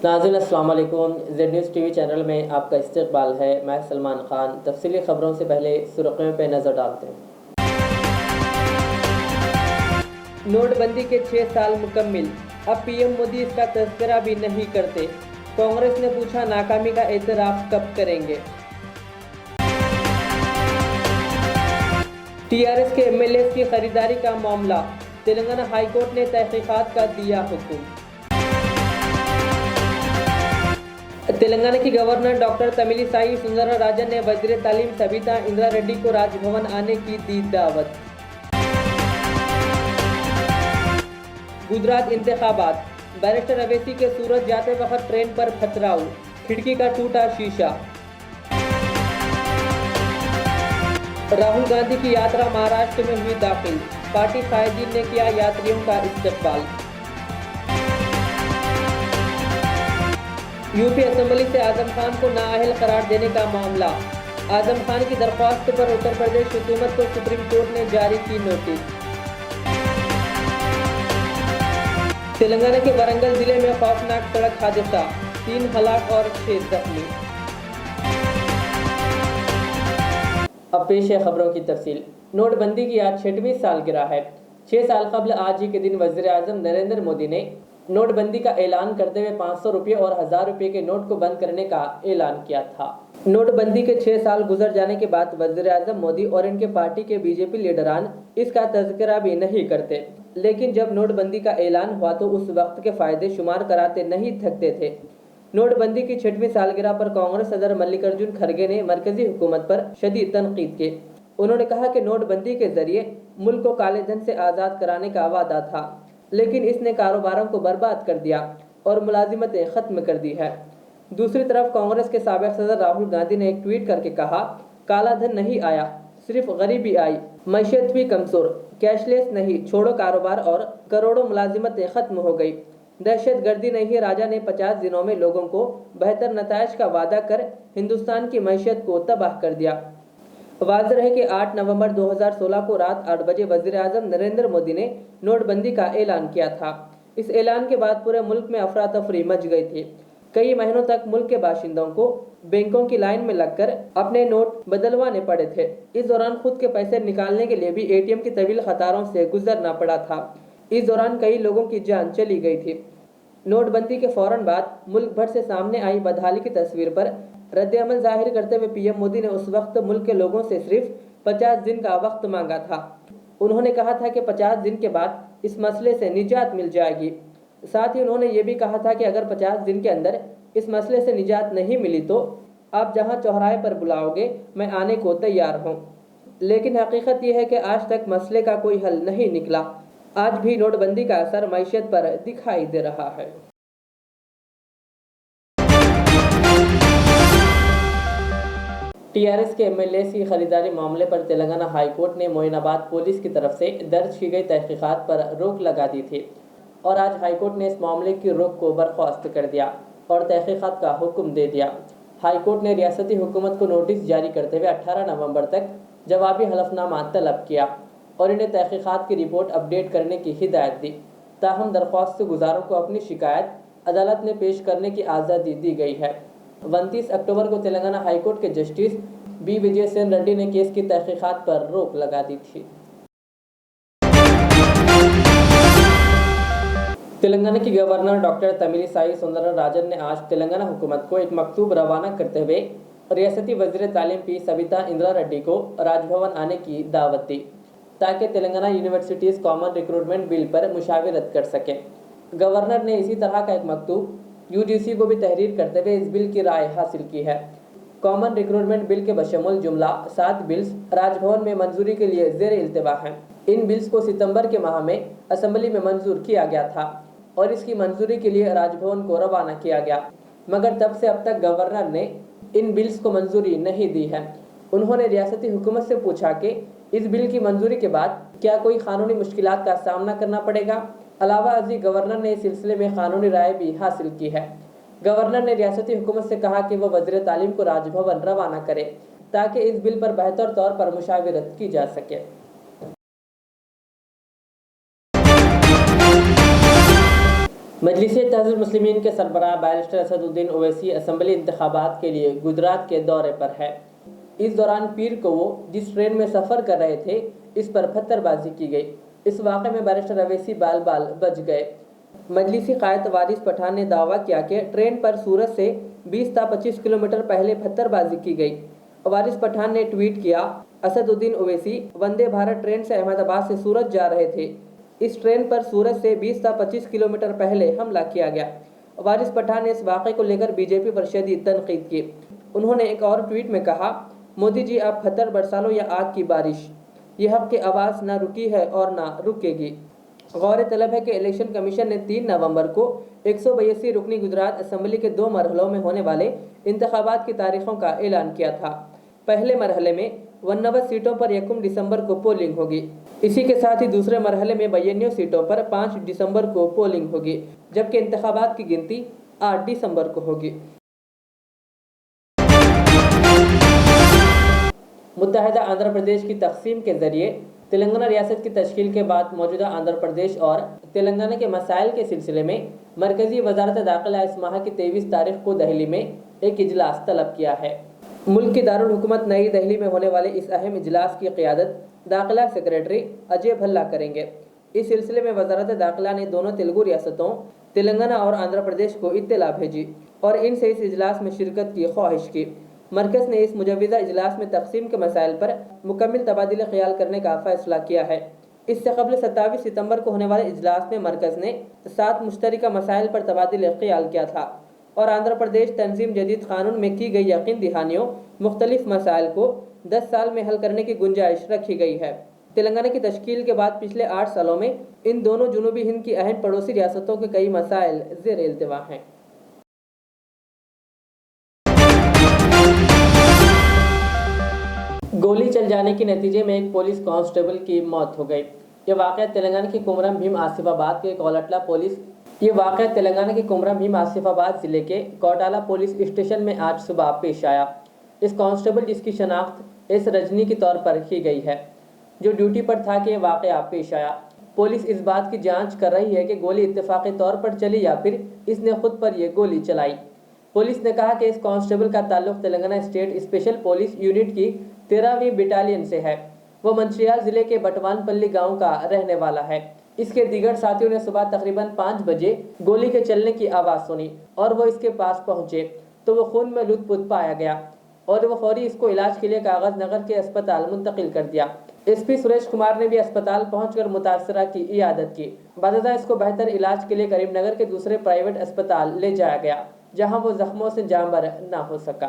नाज़रीन अस्सलाम वालेकुम। जेड न्यूज़ टीवी चैनल में आपका इस्तकबाल है। मैं सलमान खान। तफसीली खबरों से पहले सुर्खियों पर नज़र डालते हैं। नोटबंदी के 6 साल मुकम्मिल, अब पीएम मोदी इसका तज़किरा भी नहीं करते। कांग्रेस ने पूछा नाकामी का एतराफ़ कब करेंगे। टीआरएस के एमएलए की खरीदारी का मामला, तेलंगाना हाई कोर्ट ने तहकीकात का दिया हुक्म। तेलंगाना की गवर्नर डॉक्टर तमिलिसाई सुंदरराजन ने वज़ीर तालीम सबिता इंदिरा रेड्डी को राजभवन आने की दी दावत। गुजरात इंतखाबात, बैरिस्टर अवैसी के सूरत जाते वक्त ट्रेन पर पथराव, खिड़की का टूटा शीशा। राहुल गांधी की यात्रा महाराष्ट्र में हुई दाखिल, पार्टी कायदीन ने किया यात्रियों का इस्तकबाल। यूपी असेंबली से आजम खान को नाअहल करार देने का मामला, आजम खान की दरख्वास्त पर उत्तर प्रदेश हुकूमत को सुप्रीम कोर्ट ने जारी की नोटिस। तेलंगाना के वारंगल जिले में खौफनाक सड़क हादसा, 3 हलाक और 6 जख्मी। अब पेश है खबरों की तफसील। नोटबंदी की आज 6वीं सालगिरह है। 6 साल कबल आज ही के दिन वज़ीर आज़म नरेंद्र मोदी ने नोटबंदी का ऐलान करते हुए 500 रुपये और 1000 रुपये के नोट को बंद करने का ऐलान किया था। नोटबंदी के 6 साल गुजर जाने के बाद वज़ीर आज़म मोदी और इनके पार्टी के बीजेपी लीडरान इसका तज़किरा भी नहीं करते, लेकिन जब नोटबंदी का ऐलान हुआ तो उस वक्त के फायदे शुमार कराते नहीं थकते थे। नोटबंदी की 6वीं सालगिरह पर कांग्रेस सदर मल्लिकार्जुन खड़गे ने मरकजी हुकूमत पर शदीद तनकीद की। उन्होंने कहा कि नोटबंदी के जरिए मुल्क को काले धन से आज़ाद कराने का वादा था, लेकिन इसने कारोबारों को बर्बाद कर दिया और मुलाजिमतें ख़त्म कर दी है। दूसरी तरफ कांग्रेस के साबिक़ सदर राहुल गांधी ने एक ट्वीट करके कहा, काला धन नहीं आया, सिर्फ गरीबी आई, मैशत भी कमज़ोर, कैशलेस नहीं, छोड़ो कारोबार और करोड़ों मुलाजिमतें ख़त्म हो गई। दहशत गर्दी नहीं, राजा ने 50 दिनों में लोगों को बेहतर नताइज का वादा कर हिंदुस्तान की मैशत को तबाह कर दिया। वाज़ेह है कि 8 नवंबर 2016 को रात 8 बजे वज़ीर आज़म नरेंद्र मोदी ने नोटबंदी का ऐलान किया था। इस ऐलान के बाद पूरे मुल्क में अफरा तफरी मच गई थी। कई महीनों तक मुल्क के बाशिंदों को बैंकों की लाइन में लगकर अपने नोट बदलवाने पड़े थे। इस दौरान खुद के पैसे निकालने के लिए भी एटीएम की तवील कतारों से गुजरना पड़ा था। इस दौरान कई लोगों की जान चली गई थी। नोटबंदी के फौरन बाद मुल्क भर से सामने आई बदहाली की तस्वीर पर रद्द अमल जाहिर करते हुए पीएम मोदी ने उस वक्त मुल्क के लोगों से सिर्फ 50 दिन का वक्त मांगा था। उन्होंने कहा था कि 50 दिन के बाद इस मसले से निजात मिल जाएगी। साथ ही उन्होंने ये भी कहा था कि अगर 50 दिन के अंदर इस मसले से निजात नहीं मिली तो आप जहां चौराहे पर बुलाओगे मैं आने को तैयार हूं। लेकिन हकीकत यह है कि आज तक मसले का कोई हल नहीं निकला। आज भी नोटबंदी का असर मईशत पर दिखाई दे रहा है। टीआरएस के एमएलए की खरीदारी मामले पर तेलंगाना हाई कोर्ट ने मोइनाबाद पुलिस की तरफ से दर्ज की गई तहकीकात पर रोक लगा दी थी और आज हाई कोर्ट ने इस मामले की रोक को बर्खास्त कर दिया और तहकीकात का हुक्म दे दिया। हाई कोर्ट ने रियासती हुकूमत को नोटिस जारी करते हुए 18 नवंबर तक जवाबी हलफनामा तलब किया और इन्हें तहकीकात की रिपोर्ट अपडेट करने की हिदायत दी। ताहम दरख्वास्त गुजारों को अपनी शिकायत अदालत में पेश करने की आज़ादी दी गई है। 29 अक्टूबर को तेलंगाना हाई कोर्ट के जस्टिस बी विजय सेन रेड्डी ने केस की तहकीकात पर रोक लगा दी थी। तेलंगाना की गवर्नर डॉक्टर तमिलिसाई सुंदरराजन ने आज तेलंगाना हुकूमत को एक मकतूब रवाना करते हुए रियासती वज़ीर तालीम पी सबिता इंदिरा रेड्डी को राजभवन आने की दावत दी ताकि Telangana universities common recruitment bill पर मुशावरत कर सकें। गवर्नर ने इसी तरह का एक मकतूब यूजीसी को भी तहरीर करते हुए इस बिल की राय हासिल की है। कॉमन रिक्रूटमेंट बिल के बशमूल जुमला 7 बिल्स राजभवन में मंजूरी के लिए ज़ेर इल्तिवा हैं। इन बिल्स को सितंबर के माह में असेंबली में मंजूर किया गया था और इसकी मंजूरी के लिए राजभवन को रवाना किया गया, मगर तब से अब तक गवर्नर ने इन बिल्स को मंजूरी नहीं दी है। उन्होंने रियासती हुकूमत से पूछा कि इस बिल की मंजूरी के बाद क्या कोई कानूनी मुश्किलात का सामना करना पड़ेगा। अलावा अजी गवर्नर ने इस सिलसिले में कानूनी राय भी हासिल की है। गवर्नर ने रियासती हुकूमत से कहा कि वह वज़ीर तालीम को राजभवन रवाना करे ताकि इस बिल पर बेहतर तौर पर मुशावरत की जा सके। मजलिस इत्तेहादुल मुस्लिमीन के सरबराह बैरिस्टर असदुद्दीन ओवैसी असम्बली इंतखाबात के लिए गुजरात के दौरे पर है। इस दौरान पीर को वो जिस ट्रेन में सफ़र कर रहे थे इस पर पत्थरबाजी की गई। इस वाक़े में बैरिस्टर ओवैसी बाल बाल बच गए। मजलिसी कायद वारिस पठान ने दावा किया कि ट्रेन पर सूरत से 20 था 25 किलोमीटर पहले पत्थरबाजी की गई। वारिस पठान ने ट्वीट किया, असदुद्दीन ओवैसी वंदे भारत ट्रेन से अहमदाबाद से सूरत जा रहे थे। इस ट्रेन पर सूरत से 20 था 25 किलोमीटर पहले हमला किया गया। वारिस पठान ने इस वाक़े को लेकर बीजेपी पर शदीद तनकीद की। उन्होंने एक और ट्वीट में कहा, मोदी जी आप पत्थर बरसा लो या आग की बारिश, ये हक़ की आवाज़ ना रुकी है और ना रुकेगी। गौर तलब है कि इलेक्शन कमीशन ने 3 नवंबर को 182 रुकनी गुजरात असम्बली के 2 मरहलों में होने वाले इंतखाबात की तारीखों का ऐलान किया था। पहले मरहले में 89 सीटों पर 1 दिसंबर को पोलिंग होगी। इसी के साथ ही दूसरे मरहले में 92 सीटों पर 5 दिसंबर को पोलिंग होगी, जबकि इंतखाबात की गिनती 8 दिसंबर को होगी। मुत्तहदा आंध्र प्रदेश की तकसीम के जरिए तेलंगाना रियासत की तश्कील के बाद मौजूदा आंध्र प्रदेश और तेलंगाना के मसाइल के सिलसिले में मरकजी वजारत दाखिला इस माह की 23 तारीख को दिल्ली में एक इजलास तलब किया है। मुल्क की दारुल हुकूमत नई दिल्ली में होने वाले इस अहम इजलास की क़ियादत दाखिला सेक्रेटरी अजय भल्ला करेंगे। इस सिलसिले में वजारत दाखिला ने दोनों तेलुगु रियासतों तेलंगाना और आंध्र प्रदेश को इत्तला भेजी और इनसे इस इजलास में शिरकत की ख्वाहिश की। मरकज़ ने इस मुजव्वज़ा इजलास में तकसीम के मसाइल पर मुकम्मल तबादिला ख्याल करने का फ़ैसला किया है। इससे कबल 27 सितंबर को होने वाले इजलास में मरकज़ ने 7 मुश्तरका मसाइल पर तबादिला ख्याल किया था और आंध्र प्रदेश तंजीम जदीद कानून में की गई यकीन दहानियों मुख्तलिफ मसाइल को 10 साल में हल करने की गुंजाइश रखी गई है। तेलंगाना की तश्कील के बाद पिछले 8 सालों में इन दोनों जुनूबी हिंद की अहम पड़ोसी रियासतों के कई मसाइल ज़ेर इल्तिवा हैं। गोली चल जाने के नतीजे में एक पुलिस कांस्टेबल की मौत हो गई। ये वाक़या तेलंगाना के कुमरम भीम आसिफाबाद के ज़िले के कोटाला पुलिस स्टेशन में आज सुबह पेश आया। इस कांस्टेबल जिसकी शनाख्त एस रजनी के तौर पर की गई है, जो ड्यूटी पर था कि वाक़या पेश आया। पुलिस इस बात की जांच कर रही है कि गोली इत्तेफाक़ी तौर पर चली या फिर इसने खुद पर यह गोली चलाई। पुलिस ने कहा कि इस कांस्टेबल का ताल्लुक Telangana state special police unit की 13वीं बटालियन से है। वो मंचिर्याल ज़िले के बटवानपल्ली गांव का रहने वाला है। इसके दीगर साथियों ने सुबह तकरीबन 5 बजे गोली के चलने की आवाज़ सुनी और वो इसके पास पहुंचे तो वो खून में लुथपुथ पाया गया और वो फौरी इसको इलाज के लिए कागज नगर के अस्पताल मुंतकिल कर दिया। एसपी सुरेश कुमार ने भी अस्पताल पहुंचकर मुतासरा की इयादत की। बादशाह इसको बेहतर इलाज के लिए करीमनगर के दूसरे प्राइवेट अस्पताल ले जाया गया, जहां वो जख्मों से जांबर ना हो सका।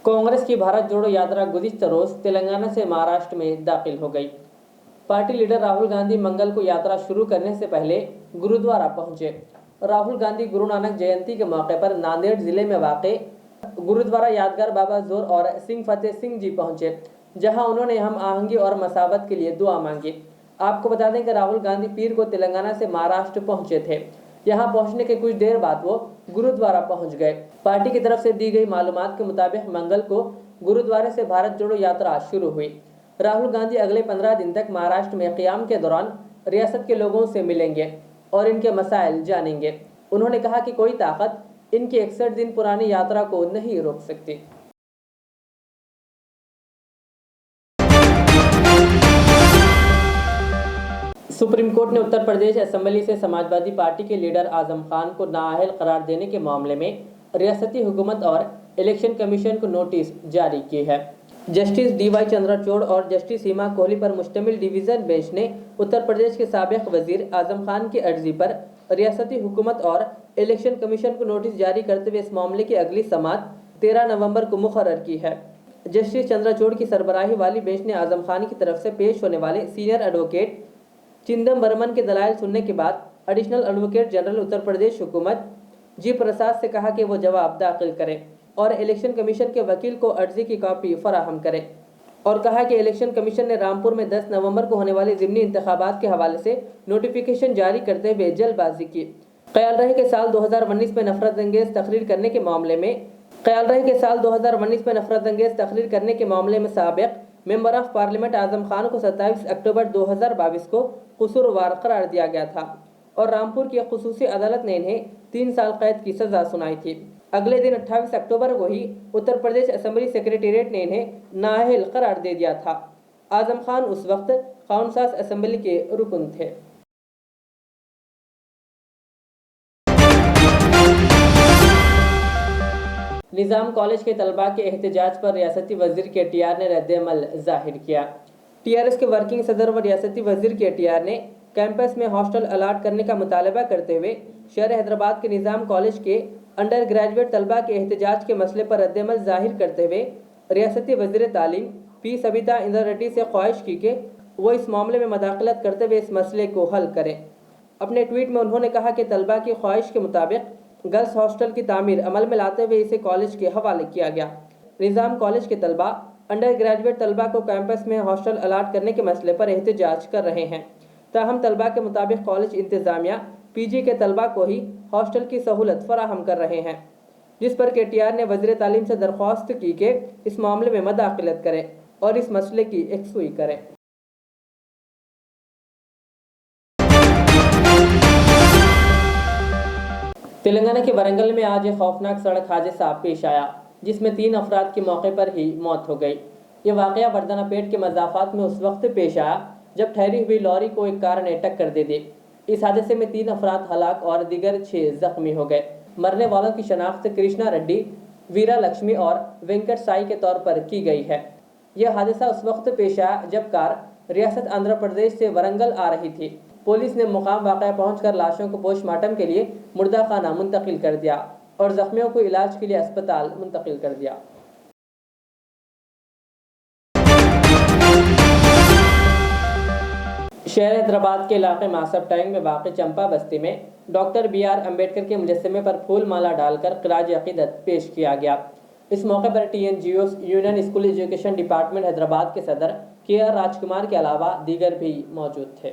कांग्रेस की भारत जोड़ो यात्रा गुज़िश्ता रोज तेलंगाना से महाराष्ट्र में दाखिल हो गई। पार्टी लीडर राहुल गांधी मंगल को यात्रा शुरू करने से पहले गुरुद्वारा पहुंचे। राहुल गांधी गुरु नानक जयंती के मौके पर नांदेड़ जिले में वाक़े गुरुद्वारा यादगार बाबा जोर और सिंह फतेह सिंह जी पहुंचे, जहां उन्होंने हम आहंगी और मसावत के लिए दुआ मांगी। आपको बता दें कि राहुल गांधी पीर को तेलंगाना से महाराष्ट्र पहुंचे थे। यहां पहुंचने के कुछ देर बाद वो गुरुद्वारा पहुंच गए। पार्टी की तरफ से दी गई मालूमात के मुताबिक मंगल को गुरुद्वारे से भारत जोड़ो यात्रा शुरू हुई। राहुल गांधी अगले 15 दिन तक महाराष्ट्र में क़ियाम के दौरान रियासत के लोगों से मिलेंगे और इनके मसाइल जानेंगे। उन्होंने कहा कि कोई ताकत इनकी 61 दिन पुरानी यात्रा को नहीं रोक सकती। सुप्रीम कोर्ट ने उत्तर प्रदेश असेंबली से समाजवादी पार्टी के लीडर आजम खान को नाअहल करार देने के मामले में रियासती हुकूमत और इलेक्शन कमीशन को नोटिस जारी की है। जस्टिस DY चंद्रचूड़ और जस्टिस सीमा कोहली पर मुश्तमिल डिवीज़न बेंच ने उत्तर प्रदेश के साबिक वजीर आजम खान की अर्जी पर रियासती हुकूमत और इलेक्शन कमीशन को नोटिस जारी करते हुए इस मामले की अगली समाअत 13 नवंबर को मुकर्रर की है। जस्टिस चंद्रचूड़ की सरबराही वाली बेंच ने आजम खान की तरफ से पेश होने वाले सीनियर एडवोकेट चिदम्बरम के दलाइल सुनने के बाद additional advocate general Uttar Pradesh हुकूमत जी प्रसाद से कहा कि वो जवाब दाखिल करें और इलेक्शन कमीशन के वकील को अर्जी की कॉपी फराहम करें और कहा कि इलेक्शन कमीशन ने रामपुर में 10 नवंबर को होने वाले ज़िमनी इंतखाबात के हवाले से नोटिफिकेशन जारी करते हुए जल्दबाजी की। ख्याल रहे कि साल 2019 में नफरत अंगेज तकरीर करने के मामले में साबिक member of parliament Azam Khan को 27 अक्टूबर 2022 को कसूरवार करार दिया गया था और रामपुर की खुसूसी अदालत ने इन्हें 3 साल कैद की सजा सुनाई थी। अगले दिन 28 अक्टूबर को ही उत्तर प्रदेश असेंबली सेक्रेटेरिएट ने इन्हें नाअहल करार दे दिया था। आजम खान उस वक्त काउंसास असेंबली के रुकन थे। निज़ाम कॉलेज के तलबा के एहतजाज पर रियासती वजीर के टीआर ने रद्द-ए-अमल जाहिर किया। टीआरएस के वर्किंग सदर व रियासती वजीर के टीआर ने कैंपस में हॉस्टल अलाट करने का मुतालबा करते हुए शहर हैदराबाद के निज़ाम कॉलेज के अंडर ग्रेजुएट तलबा के एहतजाज के मसले पर रद्द-ए-अमल जाहिर करते हुए रियासती वजीर तालीम पी सबिता इंद्रा रेड्डी से ख्वाहिश की कि वो इस मामले में मदाखलत करते हुए इस मसले को हल करें। अपने ट्वीट में उन्होंने कहा कि तलबा की ख्वाहिश के मुताबिक गर्ल्स हॉस्टल की तामीर अमल में लाते हुए इसे कॉलेज के हवाले किया गया। निज़ाम कॉलेज के तलबा अंडर ग्रेजुएट तलबा को कैंपस में हॉस्टल अलाट करने के मसले पर एहतजाज कर रहे हैं। ताहम तलबा के मुताबिक कॉलेज इंतज़ामिया पीजी के तलबा को ही हॉस्टल की सहूलत फराहम कर रहे हैं, जिस पर केटीआर ने वज़ीर तालीम से दरख्वास्त की कि इस मामले में मदाखलत करें और इस मसले की यकसुई करें। तेलंगाना के वरंगल में आज एक खौफनाक सड़क हादसा पेश आया, जिसमें 3 अफराद की मौके पर ही मौत हो गई। ये वाक़या वर्धनापेट के मज़ाफ़ात में उस वक्त पेश आया जब ठहरी हुई लॉरी को एक कार ने टक्कर दे दी। इस हादसे में 3 अफराद हलाक और दीगर 6 जख्मी हो गए। मरने वालों की शनाख्त कृष्णा रेड्डी, वीरा लक्ष्मी और वेंकट साई के तौर पर की गई है। यह हादसा उस वक्त पेश आया जब कार रियासत आंध्र प्रदेश से वरंगल आ रही थी। पुलिस ने मुकाम वाक़या पहुंचकर लाशों को पोस्टमार्टम के लिए मुर्दा खाना मुंतकिल कर दिया और जख्मियों को इलाज के लिए अस्पताल मुंतकिल कर दिया। शहर हैदराबाद के इलाके मासब टैंक में वाक़ चंपा बस्ती में डॉक्टर BR अम्बेडकर के मुजस्समे पर फूल माला डालकर ख़िराज अक़ीदत पेश किया गया। इस मौके पर TNGO union school education department Hyderabad के सदर KR राजकुमार के अलावा दीगर भी मौजूद थे।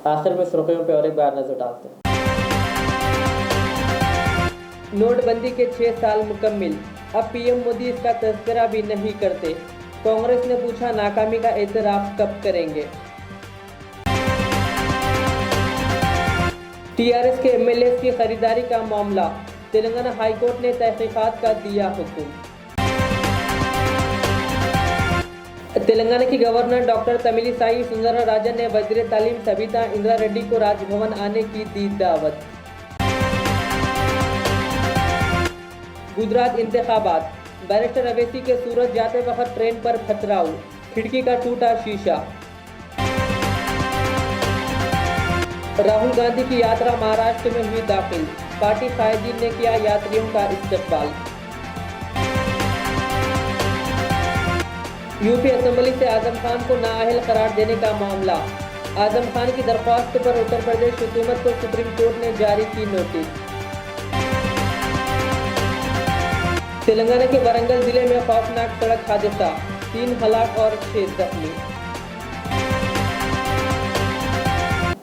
आखिर में सुर्खियों पर और एक बार नजर डालते हैं। नोटबंदी के 6 साल मुकम्मिल, अब PM मोदी इसका तज़किरा भी नहीं करते। कांग्रेस ने पूछा नाकामी का एतराफ़ कब करेंगे। TRS के MLAs की खरीदारी का मामला, तेलंगाना हाई कोर्ट ने तहकीकात का दिया हुक्म। तेलंगाना की गवर्नर डॉक्टर तमिलिसाई सुंदरराजन ने वज़ीर तालीम सबिता इंद्रा रेड्डी को राजभवन आने की दी दावत। गुजरात इंतखाबात, बैरिस्टर अवैसी के सूरत जाते वक्त ट्रेन पर पथराव, खिड़की का टूटा शीशा। राहुल गांधी की यात्रा महाराष्ट्र में हुई दाखिल, पार्टी कायदीन ने किया यात्रियों का इस्तकबाल। यूपी असेंबली से आजम खान को नाअहल करार देने का मामला, आजम खान की दरख्वास्त पर उत्तर प्रदेश हुकूमत को सुप्रीम कोर्ट ने जारी की नोटिस। तेलंगाना के वरंगल जिले में खौफनाक सड़क हादसा, 3 हलाक और 6 जख्मी।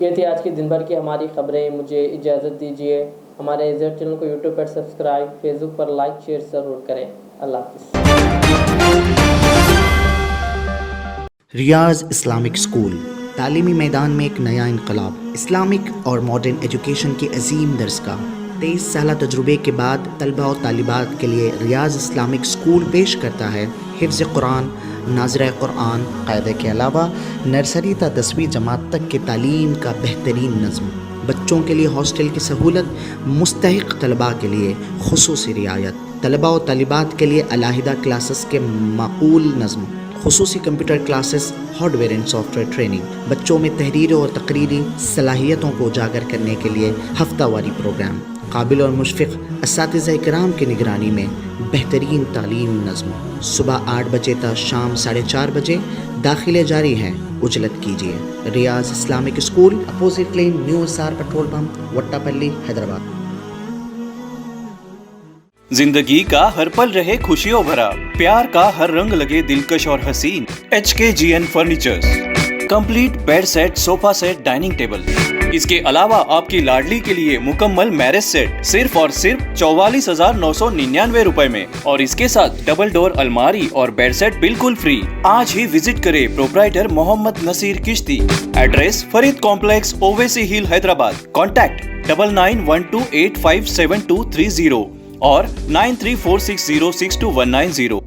ये थी आज की दिन भर की हमारी खबरें। मुझे इजाज़त दीजिए। हमारे इज़्ज़त चैनल को यूट्यूब पर सब्सक्राइब, फेसबुक पर लाइक शेयर ज़रूर करें। अल्लाह हाफ़िज़। रियाज इस्लामिक स्कूल, तालीमी मैदान में एक नया इनकलाब। इस्लामिक और मॉडर्न एजुकेशन की अजीम दरसगाह। 23 साल तजुर्बे के बाद तलबा और तालिबात के लिए रियाज इस्लामिक स्कूल पेश करता है हिफ्ज़ कुरान, नाज़िरा कुरान क़ायदे के अलावा नर्सरी ta 10वीं जमात तक के तालीम का बेहतरीन नज़्म। बच्चों के लिए हॉस्टल की सहूलत, मुस्तहिक़ तलबा के लिए खुसूसी रियायत, तलबा और तालिबात के लिए अलहदा क्लासेस के माकूल नज़्म, खुसूसी computer classes, hardware and software training, बच्चों में तहरीर और तकरीरी सलाहियतों को उजागर करने के लिए हफ्तावारी प्रोग्राम, काबिल और मुशफ़िक़ असातिज़ा इकराम की निगरानी में बेहतरीन तालीम नज़्म। सुबह 8 बजे तक शाम 4:30 बजे दाखिले जारी हैं, उजलत कीजिए। Riyaz Islamic school, opposite lane, new SR petrol pump, Vattapalli, Hyderabad. जिंदगी का हर पल रहे खुशियों भरा, प्यार का हर रंग लगे दिलकश और हसीन। HKGN furnitures, complete bed set, sofa set, dining table, इसके अलावा आपकी लाडली के लिए मुकम्मल मैरिज सेट सिर्फ और सिर्फ 44,999 रुपए में, और इसके साथ डबल डोर अलमारी और बेड सेट बिल्कुल फ्री। आज ही विजिट करें प्रोप्राइटर मोहम्मद नसीर किश्ती। एड्रेस फरीद कॉम्प्लेक्स, ओवैसी हिल, हैदराबाद। कॉन्टैक्ट 9912857230 और 9346062190।